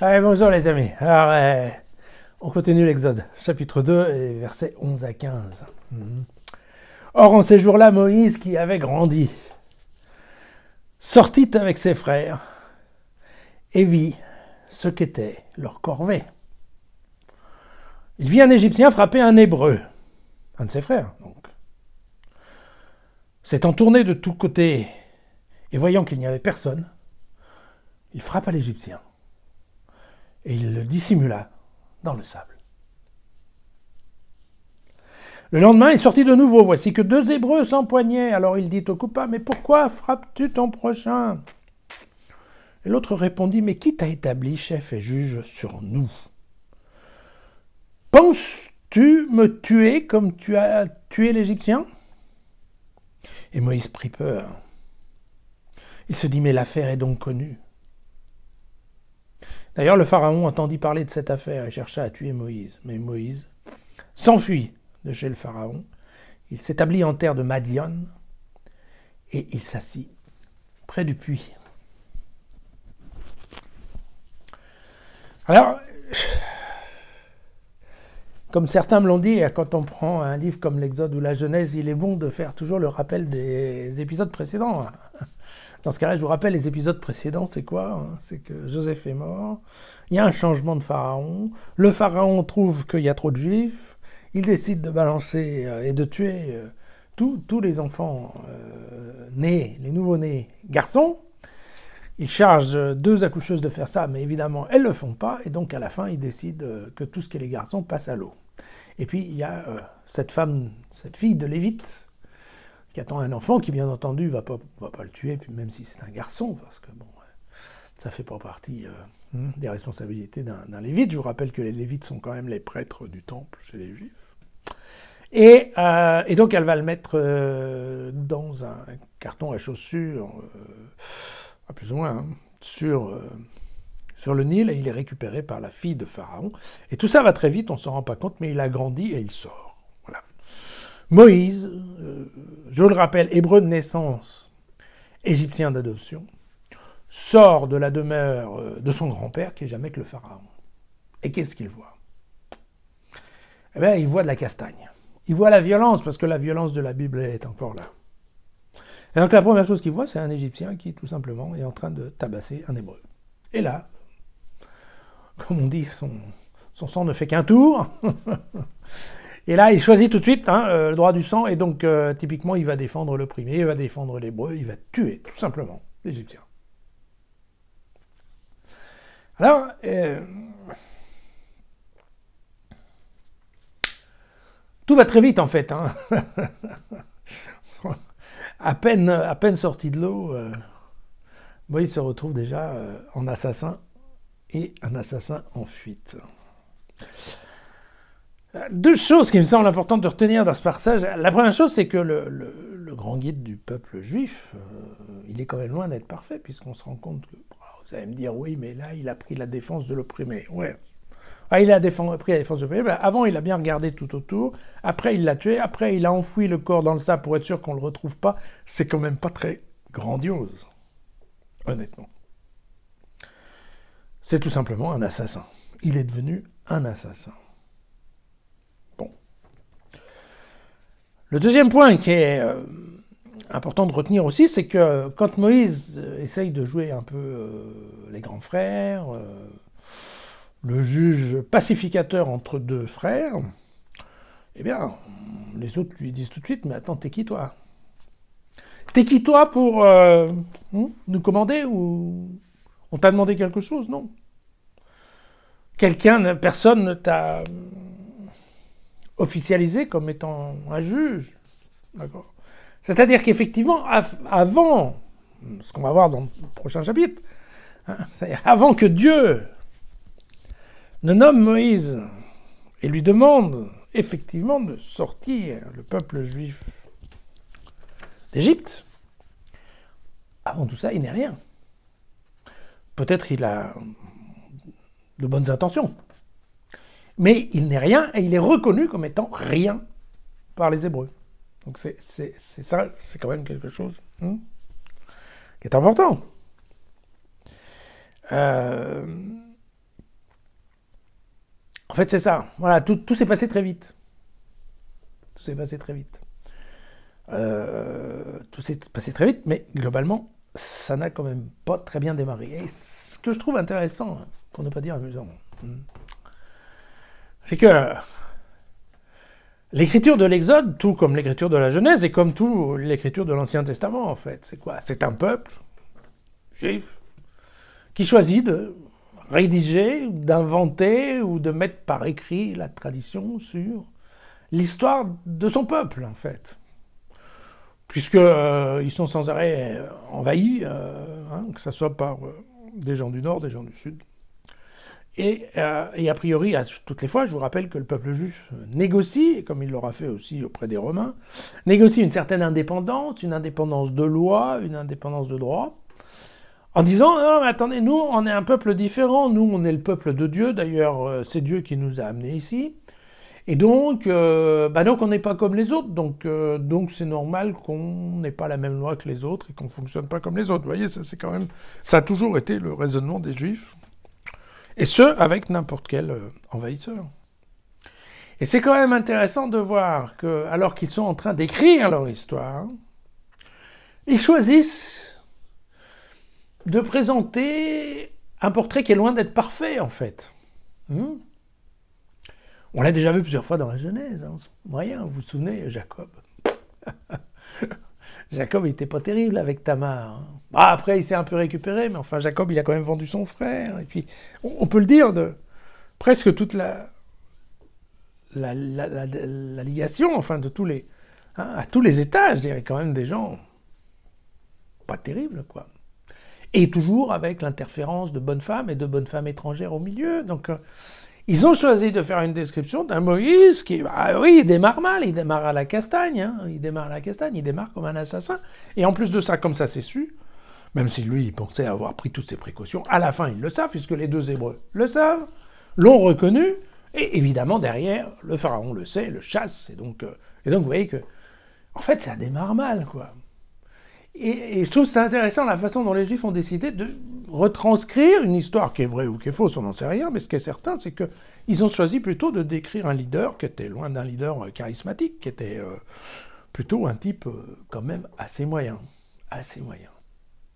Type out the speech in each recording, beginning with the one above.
Allez, bonjour les amis. Alors, on continue l'Exode, chapitre 2, et versets 11 à 15. Or, en ces jours-là, Moïse, qui avait grandi, sortit avec ses frères et vit ce qu'était leur corvée. Il vit un Égyptien frapper un Hébreu, un de ses frères, donc. S'étant tourné de tous côtés et voyant qu'il n'y avait personne, il frappa l'Égyptien et il le dissimula dans le sable. Le lendemain, il sortit de nouveau. Voici que 2 Hébreux s'empoignaient. Alors il dit au coupable, « Mais pourquoi frappes-tu ton prochain ?» Et l'autre répondit, « Mais qui t'a établi chef et juge sur nous? Penses-tu me tuer comme tu as tué l'Égyptien ?» Et Moïse prit peur. Il se dit, « Mais l'affaire est donc connue. » D'ailleurs, le Pharaon entendit parler de cette affaire et chercha à tuer Moïse. Mais Moïse s'enfuit de chez le Pharaon. Il s'établit en terre de Madian et il s'assit près du puits. Alors, comme certains me l'ont dit, quand on prend un livre comme l'Exode ou la Genèse, il est bon de faire toujours le rappel des épisodes précédents. Dans ce cas-là, je vous rappelle, les épisodes précédents, c'est quoi? C'est que Joseph est mort, il y a un changement de pharaon, le pharaon trouve qu'il y a trop de juifs, il décide de balancer et de tuer tous les enfants nés, les nouveau-nés garçons. Il charge 2 accoucheuses de faire ça, mais évidemment, elles ne le font pas, et donc à la fin, il décide que tout ce qui est les garçons passe à l'eau. Et puis, il y a cette fille de Lévite, qui attend un enfant qui, bien entendu, va pas le tuer, puis même si c'est un garçon, parce que bon, ça fait pas partie des responsabilités d'un Lévite. Je vous rappelle que les Lévites sont quand même les prêtres du temple chez les Juifs. Et donc, elle va le mettre dans un carton à chaussures, plus ou moins, sur le Nil, et il est récupéré par la fille de Pharaon. Et tout ça va très vite, on ne s'en rend pas compte, mais il a grandi et il sort. Moïse, je le rappelle, hébreu de naissance, égyptien d'adoption, sort de la demeure de son grand-père, qui n'est jamais que le pharaon. Et qu'est-ce qu'il voit? Eh bien, il voit de la castagne. Il voit la violence, parce que la violence de la Bible est encore là. Et donc la première chose qu'il voit, c'est un Égyptien qui, tout simplement, est en train de tabasser un Hébreu. Et là, comme on dit, son sang ne fait qu'un tour. Et là, il choisit tout de suite le droit du sang, et donc, typiquement, il va défendre l'opprimé, il va défendre l'Hébreu, il va tuer, tout simplement, l'Égyptien. Alors, tout va très vite, en fait. À peine sorti de l'eau, Moïse se retrouve déjà en assassin, et un assassin en fuite. 2 choses qui me semblent importantes de retenir dans ce passage. La première chose, c'est que le grand guide du peuple juif, il est quand même loin d'être parfait, puisqu'on se rend compte que, vous allez me dire, oui, mais là, il a pris la défense de l'opprimé. Ouais. Il a pris la défense de l'opprimé. Avant, il a bien regardé tout autour. Après, il l'a tué. Après, il a enfoui le corps dans le sable pour être sûr qu'on ne le retrouve pas. C'est quand même pas très grandiose, honnêtement. C'est tout simplement un assassin. Il est devenu un assassin. Le deuxième point qui est important de retenir aussi, c'est que quand Moïse essaye de jouer un peu les grands frères, le juge pacificateur entre 2 frères, eh bien, les autres lui disent tout de suite, mais attends, t'es qui toi? T'es qui toi pour nous commander, ou on t'a demandé quelque chose? Non. Personne ne t'a officialisé comme étant un juge. D'accord. C'est-à-dire qu'effectivement, avant, ce qu'on va voir dans le prochain chapitre, c'est-à-dire avant que Dieu ne nomme Moïse et lui demande effectivement de sortir le peuple juif d'Égypte, avant tout ça, il n'est rien. Peut-être il a de bonnes intentions, mais il n'est rien, et il est reconnu comme étant rien par les Hébreux. Donc c'est ça, c'est quand même quelque chose qui est important. fait, c'est ça. Voilà, tout s'est passé très vite. Tout s'est passé très vite. Tout s'est passé très vite, mais globalement, ça n'a quand même pas très bien démarré. Et ce que je trouve intéressant, pour ne pas dire amusant, c'est que l'écriture de l'Exode, tout comme l'écriture de la Genèse, et comme tout l'écriture de l'Ancien Testament, en fait, c'est quoi? C'est un peuple juif qui choisit de rédiger, d'inventer ou de mettre par écrit la tradition sur l'histoire de son peuple, en fait. Puisqu'ils sont sans arrêt envahis, que ce soit par des gens du Nord, des gens du Sud. Et a priori, à toutes les fois, je vous rappelle que le peuple juif négocie, comme il l'aura fait aussi auprès des Romains, négocie une certaine indépendance, une indépendance de loi, une indépendance de droit, en disant « Non, mais attendez, nous, on est un peuple différent, nous, on est le peuple de Dieu, d'ailleurs, c'est Dieu qui nous a amenés ici, et donc on n'est pas comme les autres, donc c'est normal qu'on n'ait pas la même loi que les autres et qu'on ne fonctionne pas comme les autres. » Vous voyez, ça a toujours été le raisonnement des Juifs, et ce, avec n'importe quel envahisseur. Et c'est quand même intéressant de voir que, alors qu'ils sont en train d'écrire leur histoire, ils choisissent de présenter un portrait qui est loin d'être parfait, en fait. On l'a déjà vu plusieurs fois dans la Genèse. Rien, vous vous souvenez, Jacob. Jacob, il n'était pas terrible avec Tamar. Après, il s'est un peu récupéré, mais enfin, Jacob, il a quand même vendu son frère. Et puis, on peut le dire, de presque toute la ligation, enfin, de tous les... à tous les étages, je dirais quand même des gens pas terribles, quoi. Et toujours avec l'interférence de bonnes femmes et de bonnes femmes étrangères au milieu. Donc, ils ont choisi de faire une description d'un Moïse qui, il démarre mal, il démarre à la castagne, il démarre comme un assassin. Et en plus de ça, comme ça c'est su, même si lui, il pensait avoir pris toutes ses précautions, à la fin, ils le savent, puisque les deux Hébreux le savent, l'ont reconnu, et évidemment, derrière, le pharaon le sait, le chasse, et donc vous voyez que, en fait, ça démarre mal, quoi. Et je trouve ça intéressant la façon dont les Juifs ont décidé de retranscrire une histoire qui est vraie ou qui est fausse, on n'en sait rien, mais ce qui est certain, c'est qu'ils ont choisi plutôt de décrire un leader qui était loin d'un leader charismatique, qui était plutôt un type quand même assez moyen. Assez moyen.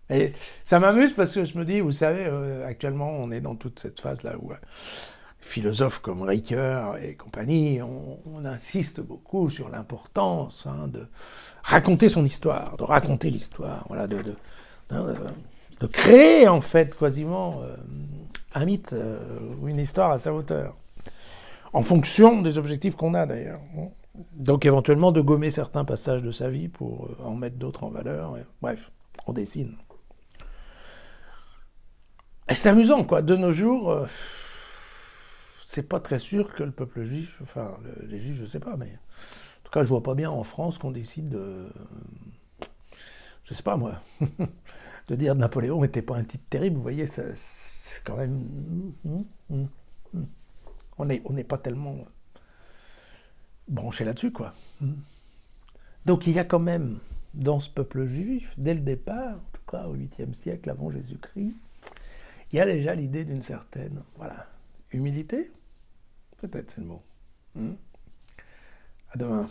Et ça m'amuse parce que je me dis, vous savez, actuellement, on est dans toute cette phase-là où philosophes comme Ricoeur et compagnie, on insiste beaucoup sur l'importance de raconter son histoire, de raconter l'histoire, voilà, de créer en fait quasiment un mythe ou une histoire à sa hauteur, en fonction des objectifs qu'on a d'ailleurs. Donc éventuellement de gommer certains passages de sa vie pour en mettre d'autres en valeur. Bref, on dessine. Et c'est amusant, quoi. De nos jours, c'est pas très sûr que le peuple juif, enfin les juifs, je sais pas, mais en tout cas, je vois pas bien en France qu'on décide de, je sais pas moi, de dire que Napoléon n'était pas un type terrible. Vous voyez, c'est quand même, on n'est pas tellement branché là-dessus, quoi. Donc il y a quand même dans ce peuple juif, dès le départ, en tout cas au 8e siècle avant Jésus-Christ, il y a déjà l'idée d'une certaine, humilité. Peut-être c'est le mot. À demain.